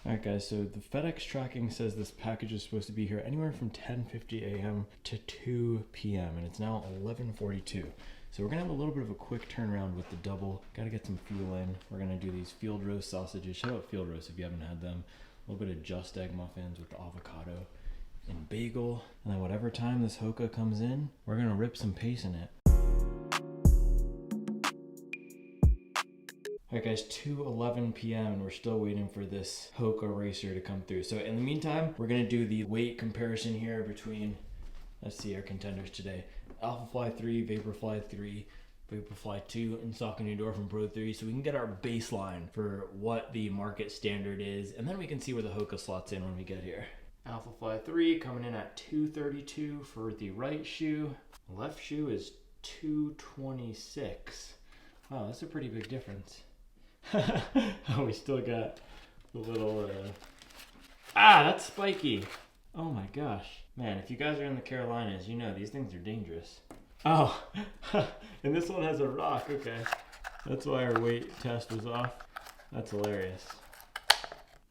Alright guys, so the FedEx tracking says this package is supposed to be here anywhere from 10:50 a.m. to 2 p.m. and it's now 11:42. So we're gonna have a little bit of a quick turnaround with the double. Gotta get some fuel in. We're gonna do these field roast sausages. Shout out field roast if you haven't had them. A little bit of just egg muffins with the avocado and bagel. And then whatever time this Hoka comes in, we're gonna rip some pace in it. Alright guys, 2:11 p.m. and we're still waiting for this Hoka racer to come through. So in the meantime, we're gonna do the weight comparison here between, let's see our contenders today. Alphafly 3, Vaporfly 3, Vaporfly 2, and Saucony Endorphin Pro 3. So we can get our baseline for what the market standard is, and then we can see where the Hoka slots in when we get here. Alphafly 3 coming in at 232 for the right shoe. Left shoe is 226. Wow, that's a pretty big difference. Oh, we still got the little, that's spiky. Oh my gosh. Man, if you guys are in the Carolinas, you know these things are dangerous. Oh, and this one has a rock, okay. That's why our weight test was off. That's hilarious.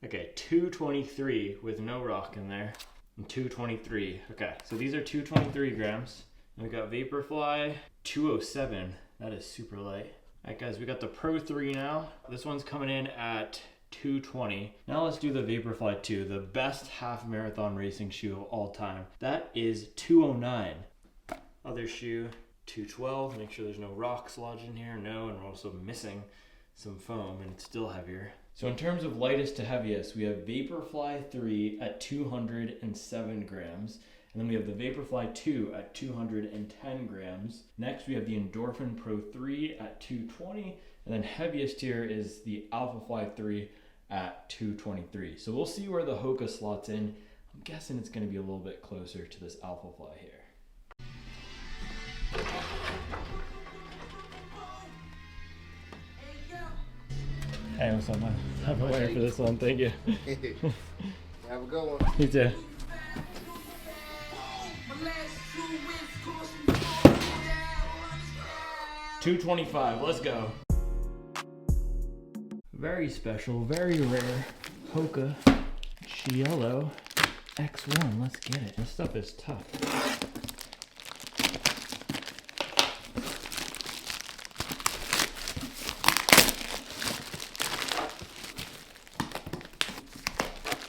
Okay, 223 with no rock in there. And 223, okay. So these are 223 grams. And we got Vaporfly 207, that is super light. Alright guys, we got the Pro 3 now. This one's coming in at 220. Now let's do the Vaporfly 2, the best half marathon racing shoe of all time. That is 209. Other shoe, 212. Make sure there's no rocks lodged in here. No, and we're also missing some foam and it's still heavier. So in terms of lightest to heaviest, we have Vaporfly 3 at 207 grams. And then we have the Vaporfly 2 at 210 grams. Next, we have the Endorphin Pro 3 at 220. And then heaviest here is the Alphafly 3 at 223. So we'll see where the Hoka slots in. I'm guessing it's going to be a little bit closer to this Alphafly here. Hey, what's up, man? I've been waiting for this one. Thank you. Have a good one. You too. $225, let's go. Very special, very rare Hoka Cielo X-1. Let's get it. This stuff is tough.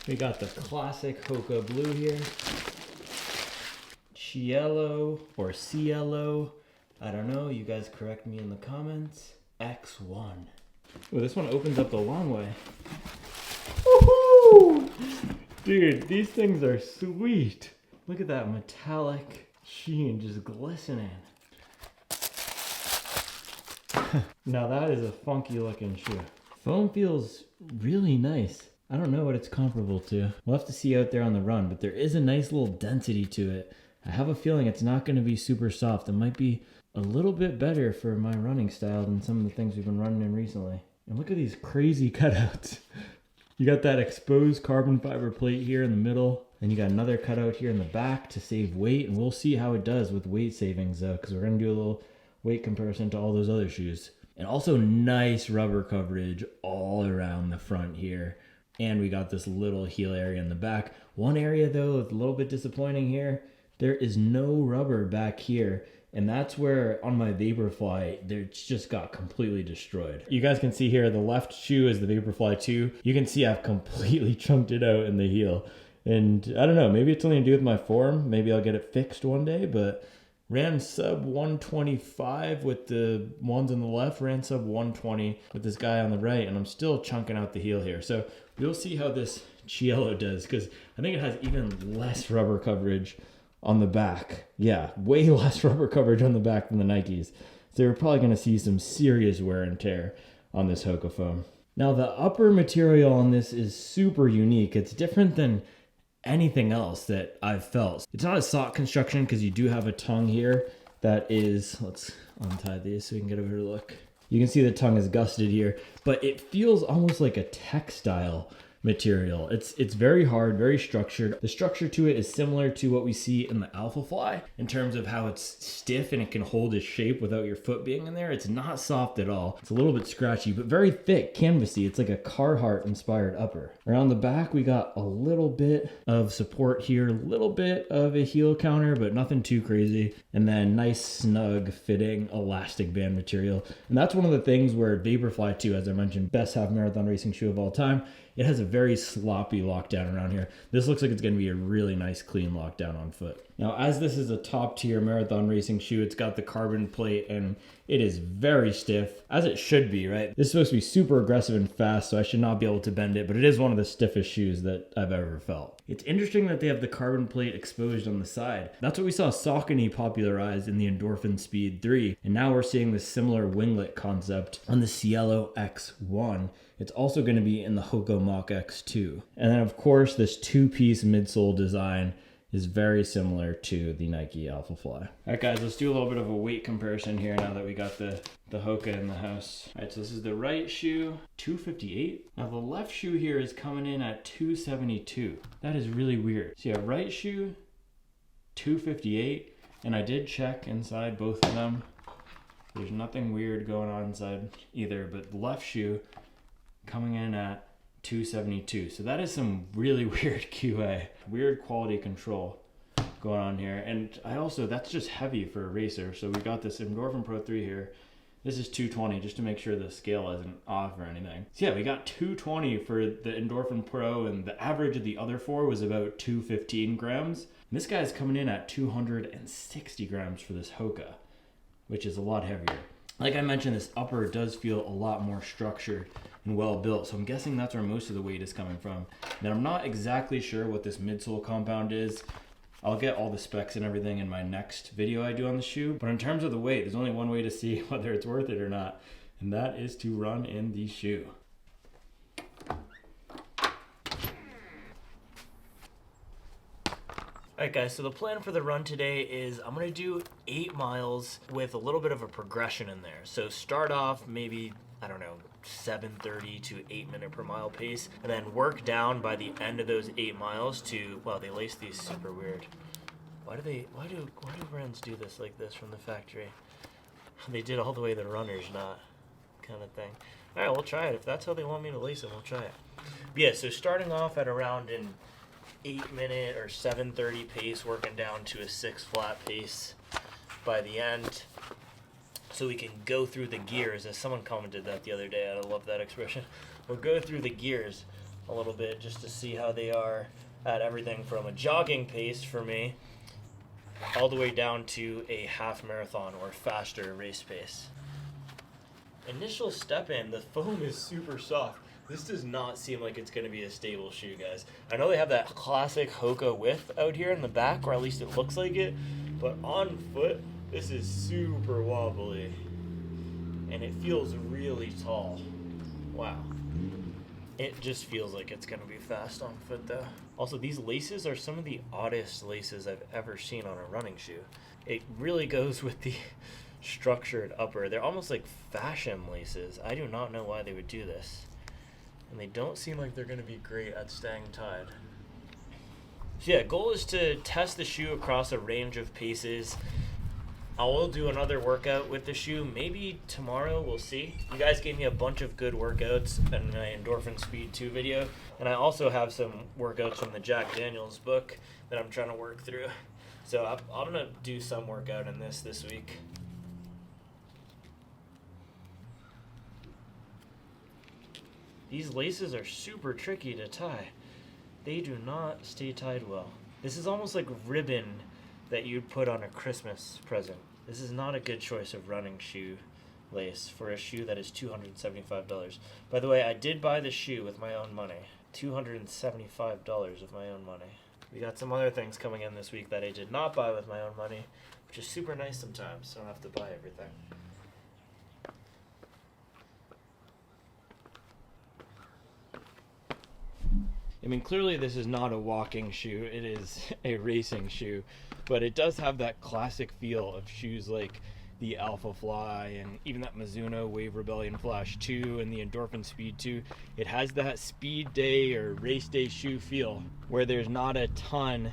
We got the classic Hoka blue here. Cielo or Cielo, I don't know, you guys correct me in the comments. X1. Oh, this one opens up the long way. Woohoo! Dude, these things are sweet. Look at that metallic sheen just glistening. Now that is a funky looking shoe. Foam feels really nice. I don't know what it's comparable to. We'll have to see out there on the run, but there is a nice little density to it. I have a feeling it's not going to be super soft. It might be a little bit better for my running style than some of the things we've been running in recently. And look at these crazy cutouts. You got that exposed carbon fiber plate here in the middle, and you got another cutout here in the back to save weight, and we'll see how it does with weight savings though, because we're going to do a little weight comparison to all those other shoes. And also nice rubber coverage all around the front here. And we got this little heel area in the back. One area though, a little bit disappointing here. There is no rubber back here. And that's where on my Vaporfly, it's just got completely destroyed. You guys can see here, the left shoe is the Vaporfly 2. You can see I've completely chunked it out in the heel. And I don't know, maybe it's something to do with my form. Maybe I'll get it fixed one day, but ran sub 125 with the ones on the left, ran sub 120 with this guy on the right, and I'm still chunking out the heel here. So we'll see how this Cielo does, because I think it has even less rubber coverage on the back. Yeah, way less rubber coverage on the back than the Nikes. So we're probably going to see some serious wear and tear on this Hoka foam. Now the upper material on this is super unique. It's different than anything else that I've felt. It's not a sock construction because you do have a tongue here that is, let's untie these so we can get a better look. You can see the tongue is gusseted here, but it feels almost like a textile material. It's very hard, very structured. The structure to it is similar to what we see in the Alphafly in terms of how it's stiff and it can hold its shape without your foot being in there. It's not soft at all. It's a little bit scratchy, but very thick, canvasy. It's like a Carhartt inspired upper. Around the back, we got a little bit of support here, a little bit of a heel counter, but nothing too crazy. And then nice, snug fitting elastic band material. And that's one of the things where Vaporfly 2, as I mentioned, best half marathon racing shoe of all time, it has a very sloppy lockdown around here. This looks like it's going to be a really nice clean lockdown on foot. Now, as this is a top tier marathon racing shoe, it's got the carbon plate and it is very stiff, as it should be, right? This is supposed to be super aggressive and fast, so I should not be able to bend it, but it is one of the stiffest shoes that I've ever felt. It's interesting that they have the carbon plate exposed on the side. That's what we saw Saucony popularize in the Endorphin Speed 3, and now we're seeing this similar winglet concept on the Cielo X-1. It's also going to be in the Hoka Mach X-2. And then, of course, this two-piece midsole design is very similar to the Nike Alphafly. All right, guys, let's do a little bit of a weight comparison here now that we got the Hoka in the house. All right, so this is the right shoe, 258. Now the left shoe here is coming in at 272. That is really weird. So yeah, right shoe, 258. And I did check inside both of them. There's nothing weird going on inside either, but the left shoe coming in at 272. So that is some really weird QA, weird quality control going on here. And that's just heavy for a racer. So we got this Endorphin Pro 3 here. This is 220 just to make sure the scale isn't off or anything. So yeah, we got 220 for the Endorphin Pro, and the average of the other four was about 215 grams. And this guy's coming in at 260 grams for this Hoka, which is a lot heavier. Like I mentioned, this upper does feel a lot more structured and well built, so I'm guessing that's where most of the weight is coming from. Then I'm not exactly sure what this midsole compound is. I'll get all the specs and everything in my next video I do on the shoe, but in terms of the weight, there's only one way to see whether it's worth it or not, and that is to run in the shoe. Alright guys, so the plan for the run today is I'm going to do 8 miles with a little bit of a progression in there. So start off maybe, I don't know, 7:30 to 8 minute per mile pace, and then work down by the end of those 8 miles to, wow, they lace these super weird. Why do brands do this like this from the factory? They did all the way the runners, not kind of thing. Alright, we'll try it. If that's how they want me to lace it, we'll try it. But yeah, so starting off at around an 8 minute or 7:30 pace, working down to a 6 flat pace by the end, so we can go through the gears. As someone commented that the other day, I love that expression. We'll go through the gears a little bit just to see how they are at everything from a jogging pace for me all the way down to a half marathon or faster race pace. Initial step in, the foam is super soft. This does not seem like it's going to be a stable shoe, guys. I know they have that classic Hoka width out here in the back, or at least it looks like it, but on foot, this is super wobbly, and it feels really tall. Wow. It just feels like it's going to be fast on foot, though. Also, these laces are some of the oddest laces I've ever seen on a running shoe. It really goes with the structured upper. They're almost like fashion laces. I do not know why they would do this. And they don't seem like they're going to be great at staying tied. So yeah, goal is to test the shoe across a range of paces. I will do another workout with the shoe, maybe tomorrow, we'll see. You guys gave me a bunch of good workouts in my Endorphin Speed 2 video, and I also have some workouts from the Jack Daniels book that I'm trying to work through. So I'm going to do some workout in this week. These laces are super tricky to tie. They do not stay tied well. This is almost like ribbon that you'd put on a Christmas present. This is not a good choice of running shoe lace for a shoe that is $275. By the way, I did buy the shoe with my own money. $275 of my own money. We got some other things coming in this week that I did not buy with my own money, which is super nice sometimes, so I don't have to buy everything. I mean, clearly this is not a walking shoe, it is a racing shoe, but it does have that classic feel of shoes like the Alphafly and even that Mizuno Wave Rebellion Flash 2 and the Endorphin Speed 2. It has that speed day or race day shoe feel where there's not a ton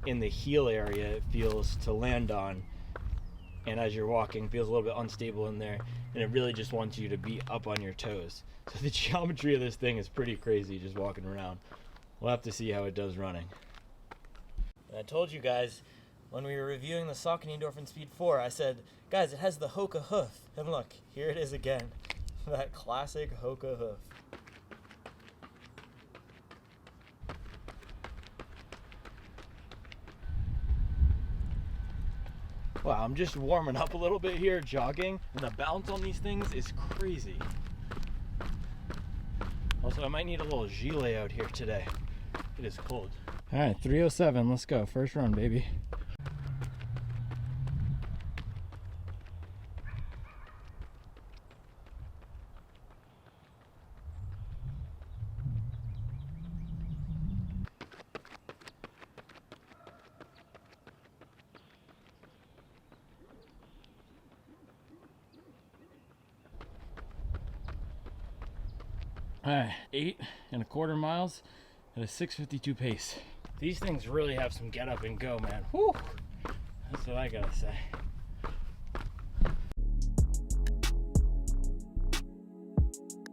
in the heel area, it feels, to land on. And as you're walking, feels a little bit unstable in there, and it really just wants you to be up on your toes. So the geometry of this thing is pretty crazy just walking around. We'll have to see how it does running. And I told you guys when we were reviewing the Saucony Endorphin Speed 4, I said, guys, it has the Hoka hoof. And look, here it is again. That classic Hoka hoof. Wow, I'm just warming up a little bit here, jogging, and the bounce on these things is crazy. Also, I might need a little gilet out here today. It is cold. All right, 3:07, let's go. First run, baby. All right, 8.25 miles at a 6:52 pace. These things really have some get up and go, man. Whew. That's what I gotta say.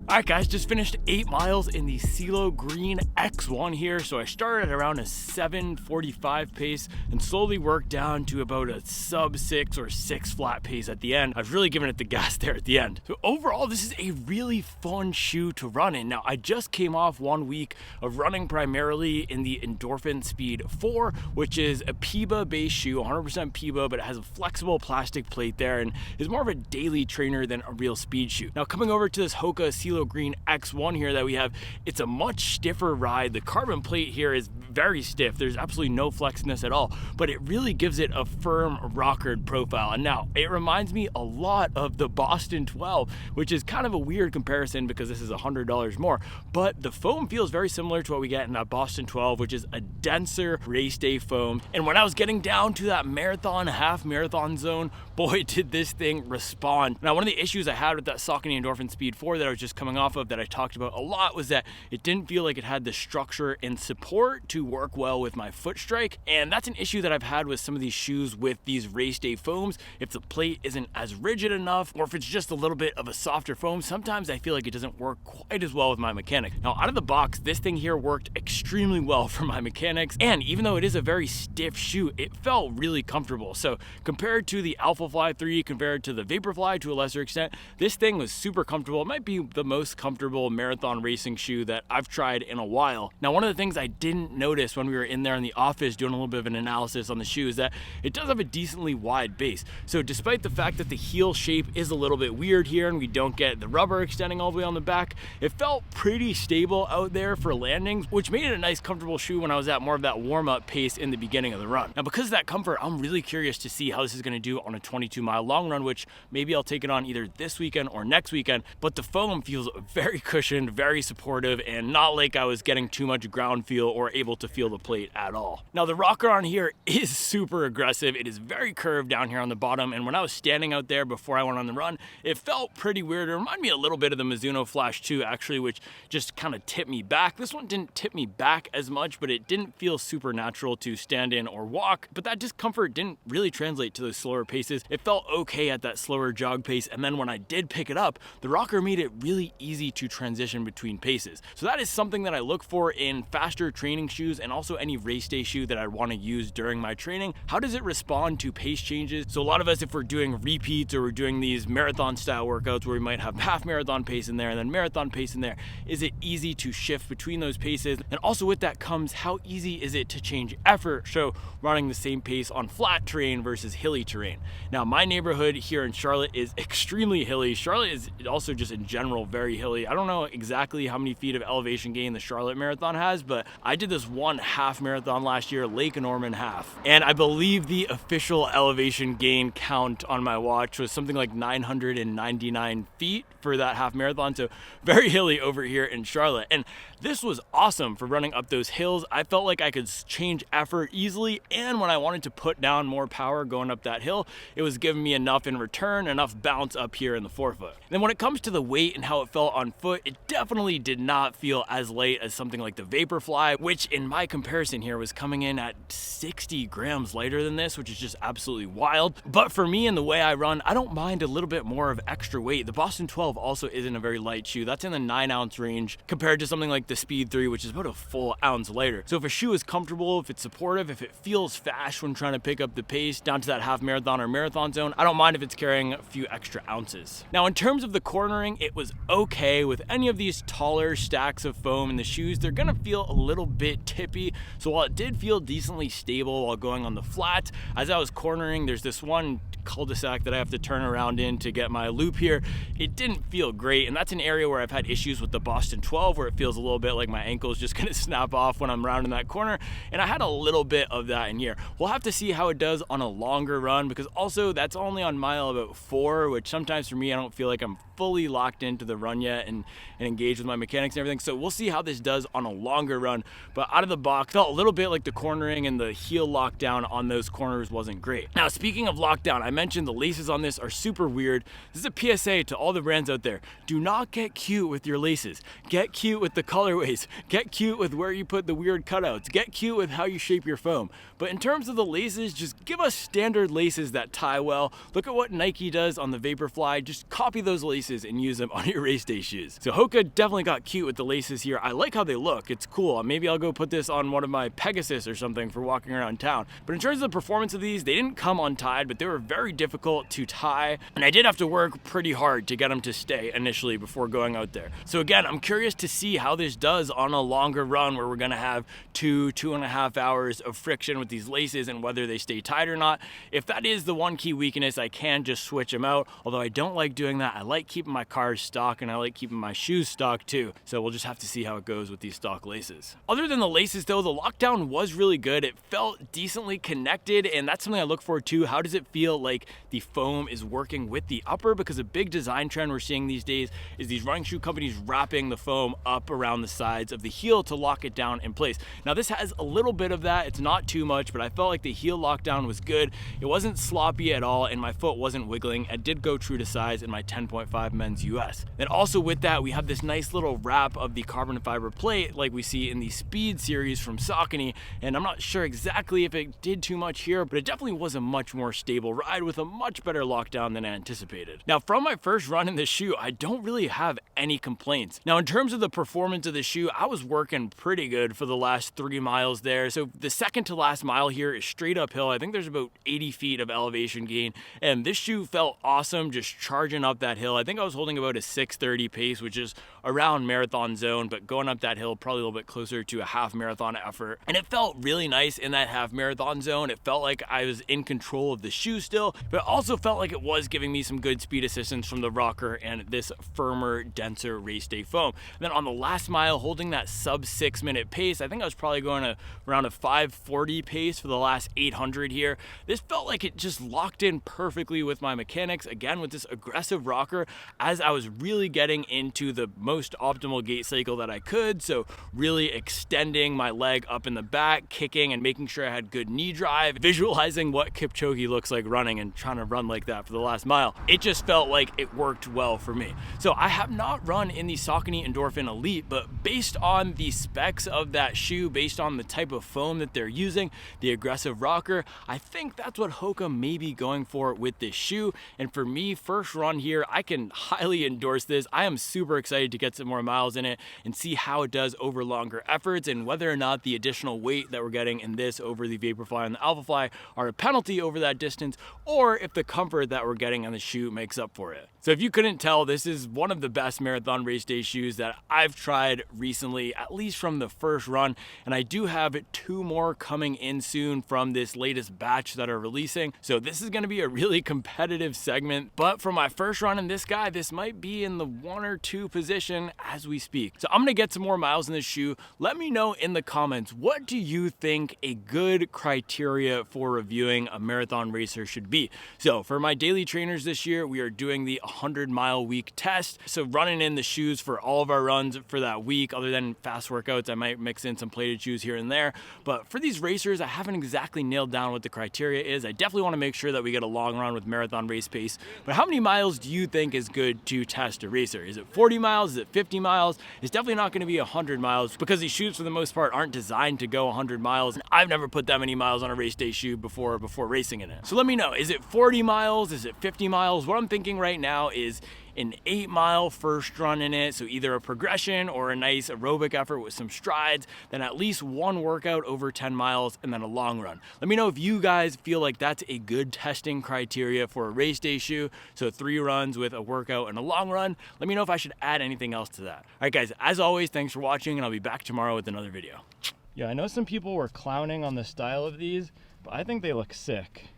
All right, guys, just finished 8 miles in the Cielo Green X-1 here. So I started around a 7:45 pace and slowly worked down to about a sub 6 or 6 flat pace at the end. I've really given it the gas there at the end. So overall, this is a really fun shoe to run in. Now, I just came off 1 week of running primarily in the Endorphin Speed 4, which is a PIBA-based shoe, 100% PIBA, but it has a flexible plastic plate there and is more of a daily trainer than a real speed shoe. Now, coming over to this Hoka Cielo Green X-1 here that we have, it's a much stiffer ride. The carbon plate here is very stiff. There's absolutely no flexiness at all, but it really gives it a firm rockered profile. And now it reminds me a lot of the Boston 12, which is kind of a weird comparison because this is $100 more, but the foam feels very similar to what we get in that Boston 12, which is a denser race day foam. And when I was getting down to that marathon, half marathon zone, boy, did this thing respond. Now, one of the issues I had with that Saucony Endorphin Speed 4 that I was just coming off of that I talked about a lot was that it didn't feel like it had the structure and support to work well with my foot strike. And that's an issue that I've had with some of these shoes with these race day foams. If the plate isn't as rigid enough, or if it's just a little bit of a softer foam, sometimes I feel like it doesn't work quite as well with my mechanics. Now, out of the box, this thing here worked extremely well for my mechanics. And even though it is a very stiff shoe, it felt really comfortable. So compared to the Alphafly 3, compared to the Vaporfly to a lesser extent, this thing was super comfortable. It might be the most comfortable marathon racing shoe that I've tried in a while. Now, one of the things I didn't notice when we were in there in the office doing a little bit of an analysis on the shoe is that it does have a decently wide base. So despite the fact that the heel shape is a little bit weird here and we don't get the rubber extending all the way on the back, it felt pretty stable out there for landings, which made it a nice comfortable shoe when I was at more of that warm-up pace in the beginning of the run. Now, because of that comfort, I'm really curious to see how this is going to do on a 22-mile long run, which maybe I'll take it on either this weekend or next weekend. But the foam feels very cushioned, very supportive, and not like I was getting too much ground feel or able to feel the plate at all. Now, the rocker on here is super aggressive. It is very curved down here on the bottom, and when I was standing out there before I went on the run, it felt pretty weird. It reminded me a little bit of the Mizuno Flash 2 actually, which just kind of tipped me back. This one didn't tip me back as much, but it didn't feel super natural to stand in or walk. But that discomfort didn't really translate to those slower paces. It felt okay at that slower jog pace, and then when I did pick it up, the rocker made it really easy to transition between paces. So that is something that I look for in faster training shoes and also any race day shoe that I want to use during my training. How does it respond to pace changes? So a lot of us, if we're doing repeats or we're doing these marathon style workouts where we might have half marathon pace in there and then marathon pace in there, is it easy to shift between those paces? And also with that comes, how easy is it to change effort? So running the same pace on flat terrain versus hilly terrain. Now, my neighborhood here in Charlotte is extremely hilly. Charlotte is also just in general very very hilly. I don't know exactly how many feet of elevation gain the Charlotte Marathon has, but I did this one half marathon last year, Lake Norman half. And I believe the official elevation gain count on my watch was something like 999 feet for that half marathon. So very hilly over here in Charlotte. And this was awesome for running up those hills. I felt like I could change effort easily, and when I wanted to put down more power going up that hill, it was giving me enough in return, enough bounce up here in the forefoot. And then when it comes to the weight and how it felt on foot, it definitely did not feel as light as something like the Vaporfly, which in my comparison here was coming in at 60 grams lighter than this, which is just absolutely wild. But for me and the way I run, I don't mind a little bit more of extra weight. The Boston 12 also isn't a very light shoe. That's in the 9-ounce range compared to something like the Speed 3, which is about a full ounce lighter. So if a shoe is comfortable, if it's supportive, if it feels fast when trying to pick up the pace down to that half marathon or marathon zone, I don't mind if it's carrying a few extra ounces. Now, in terms of the cornering, it was okay. With any of these taller stacks of foam in the shoes, they're gonna feel a little bit tippy. So while it did feel decently stable while going on the flats, as I was cornering, there's this one cul-de-sac that I have to turn around in to get my loop here. It didn't feel great, and that's an area where I've had issues with the Boston 12, where it feels a little bit like my ankle is just gonna snap off when I'm rounding that corner, and I had a little bit of that in here. We'll have to see how it does on a longer run, because also that's only on mile about 4, which sometimes for me, I don't feel like I'm fully locked into the run yet and engaged with my mechanics and everything. So we'll see how this does on a longer run. But out of the box, felt a little bit like the cornering and the heel lockdown on those corners wasn't great. Now, speaking of lockdown, I mentioned the laces on this are super weird. This is a PSA to all the brands out there. Do not get cute with your laces. Get cute with the colorways. Get cute with where you put the weird cutouts. Get cute with how you shape your foam. But in terms of the laces, just give us standard laces that tie well. Look at what Nike does on the Vaporfly. Just copy those laces and use them on your race day shoes. So Hoka definitely got cute with the laces here. I like how they look. It's cool. Maybe I'll go put this on one of my Pegasus or something for walking around town. But in terms of the performance of these, they didn't come untied, but they were very difficult to tie. And I did have to work pretty hard to get them to stay initially before going out there. So again, I'm curious to see how this does on a longer run where we're gonna have 2.5 hours of friction with these laces and whether they stay tight or not. If that is the one key weakness, I can just switch them out. Although I don't like doing that. I like keeping my cars stock, and I like keeping my shoes stock too. So we'll just have to see how it goes with these stock laces. Other than the laces though, the lockdown was really good. It felt decently connected, and that's something I look for too. How does it feel like the foam is working with the upper? Because a big design trend we're seeing these days is these running shoe companies wrapping the foam up around the sides of the heel to lock it down in place. Now this has a little bit of that. It's not too much, but I felt like the heel lockdown was good. It wasn't sloppy at all, and my foot wasn't wiggling. I did go true to size in my 10.5 men's US. Then also with that, we have this nice little wrap of the carbon fiber plate like we see in the Speed series from Saucony, and I'm not sure exactly if it did too much here, but it definitely was a much more stable ride with a much better lockdown than I anticipated. Now, from my first run in this shoe, I don't really have any complaints. Now, in terms of the performance of the shoe, I was working pretty good for the last 3 miles there. So the second to last mile here is straight uphill. I think there's about 80 feet of elevation gain, and this shoe felt awesome just charging up that hill. I think I was holding about a 6:30 pace, which is around marathon zone, but going up that hill probably a little bit closer to a half marathon effort. And it felt really nice in that half marathon zone. It felt like I was in control of the shoe still, but it also felt like it was giving me some good speed assistance from the rocker and this firmer, denser race day foam. And then on the last mile, holding that sub 6 minute pace, I think I was probably going around a 5:40 pace for the last 800 here. This felt like it just locked in perfectly with my mechanics, again with this aggressive rocker, as I was really getting into the most optimal gait cycle that I could. So really extending my leg up in the back, kicking and making sure I had good knee drive, visualizing what Kipchoge looks like running and trying to run like that for the last mile. It just felt like it worked well for me. So I have not run in the Saucony Endorphin Elite, but based on the specs of that shoe, based on the type of foam that they're using, the aggressive rocker, I think that's what Hoka may be going for with this shoe. And for me, first run here, I can highly endorse this. I am super excited to get some more miles in it and see how it does over longer efforts, and whether or not the additional weight that we're getting in this over the Vaporfly and the Alphafly are a penalty over that distance, or if the comfort that we're getting on the shoe makes up for it. So if you couldn't tell, this is one of the best marathon race day shoes that I've tried recently, at least from the first run. And I do have 2 more coming in soon from this latest batch that are releasing. So this is gonna be a really competitive segment. But for my first run in this guy, this might be in the 1 or 2 position as we speak. So I'm gonna get some more miles in this shoe. Let me know in the comments, what do you think a good criteria for reviewing a marathon racer should be? So for my daily trainers this year, we are doing the 100-mile week test. So running in the shoes for all of our runs for that week, other than fast workouts, I might mix in some plated shoes here and there. But for these racers, I haven't exactly nailed down what the criteria is. I definitely want to make sure that we get a long run with marathon race pace. But how many miles do you think is good to test a racer? Is it 40 miles? Is it 50 miles? It's definitely not going to be 100 miles because these shoes for the most part aren't designed to go 100 miles. And I've never put that many miles on a race day shoe before racing in it. So let me know, is it 40 miles? Is it 50 miles? What I'm thinking right now is an 8-mile first run in it, so either a progression or a nice aerobic effort with some strides, then at least 1 workout over 10 miles, and then a long run. Let me know if you guys feel like that's a good testing criteria for a race day shoe, so 3 runs with a workout and a long run. Let me know if I should add anything else to that. All right guys, as always, thanks for watching, and I'll be back tomorrow with another video. Yeah, I know some people were clowning on the style of these, but I think they look sick.